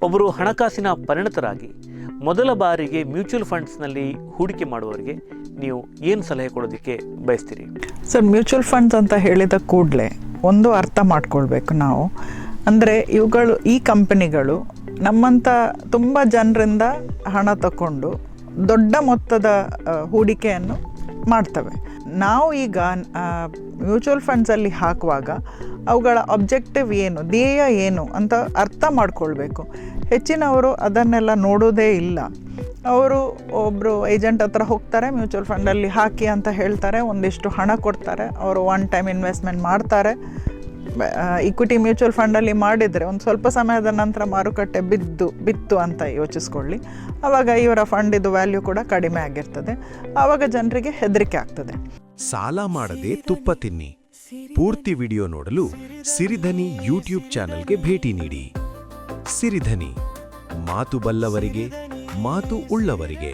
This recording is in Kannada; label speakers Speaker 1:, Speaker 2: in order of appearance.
Speaker 1: ಒಬ್ಬರು ಹಣಕಾಸಿನ ಪರಿಣತರಾಗಿ ಮೊದಲ ಬಾರಿಗೆ ಮ್ಯೂಚುವಲ್ ಫಂಡ್ಸ್ನಲ್ಲಿ ಹೂಡಿಕೆ ಮಾಡುವವರಿಗೆ ನೀವು ಏನು ಸಲಹೆ ಕೊಡೋದಕ್ಕೆ ಬಯಸ್ತೀರಿ?
Speaker 2: ಸರ್, ಮ್ಯೂಚುವಲ್ ಫಂಡ್ಸ್ ಅಂತ ಹೇಳಿದ ಕೂಡಲೇ ಒಂದು ಅರ್ಥ ಮಾಡ್ಕೊಳ್ಬೇಕು ನಾವು. ಅಂದರೆ ಈ ಕಂಪನಿಗಳು ನಮ್ಮಂಥ ತುಂಬ ಜನರಿಂದ ಹಣ ತಗೊಂಡು ದೊಡ್ಡ ಮೊತ್ತದ ಹೂಡಿಕೆಯನ್ನು ಮಾಡ್ತವೆ. ನಾವು ಈಗ ಮ್ಯೂಚುವಲ್ ಫಂಡ್ಸಲ್ಲಿ ಹಾಕುವಾಗ ಅವುಗಳ ಅಬ್ಜೆಕ್ಟಿವ್ ಏನು, ಧ್ಯೇಯ ಏನು ಅಂತ ಅರ್ಥ ಮಾಡ್ಕೊಳ್ಬೇಕು. ಹೆಚ್ಚಿನವರು ಅದನ್ನೆಲ್ಲ ನೋಡೋದೇ ಇಲ್ಲ. ಅವರು ಒಬ್ಬರು ಏಜೆಂಟ್ ಹತ್ರ ಹೋಗ್ತಾರೆ, ಮ್ಯೂಚುವಲ್ ಫಂಡಲ್ಲಿ ಹಾಕಿ ಅಂತ ಹೇಳ್ತಾರೆ, ಒಂದಿಷ್ಟು ಹಣ ಕೊಡ್ತಾರೆ, ಅವರು ಒನ್ ಟೈಮ್ ಇನ್ವೆಸ್ಟ್ಮೆಂಟ್ ಮಾಡ್ತಾರೆ. ಇಕ್ವಿಟಿ ಮ್ಯೂಚುವಲ್ ಫಂಡಲ್ಲಿ ಮಾಡಿದರೆ ಒಂದು ಸ್ವಲ್ಪ ಸಮಯದ ನಂತರ ಮಾರುಕಟ್ಟೆ ಬಿತ್ತು ಅಂತ ಯೋಚಿಸ್ಕೊಳ್ಳಿ. ಆವಾಗ ಇವರ ಫಂಡಿದು ವ್ಯಾಲ್ಯೂ ಕೂಡ ಕಡಿಮೆ ಆಗಿರ್ತದೆ. ಆವಾಗ ಜನರಿಗೆ ಹೆದರಿಕೆ ಆಗ್ತದೆ.
Speaker 3: ಸಾಲ ಮಾಡದೆ ತುಪ್ಪ ತಿನ್ನಿ. ಪೂರ್ತಿ ವಿಡಿಯೋ ನೋಡಲು ಸಿರಿಧನಿ ಯೂಟ್ಯೂಬ್ ಚಾನೆಲ್ಗೆ ಭೇಟಿ ನೀಡಿ. ಸಿರಿಧನಿ, ಮಾತು ಬಲ್ಲವರಿಗೆ, ಮಾತು ಉಳ್ಳವರಿಗೆ.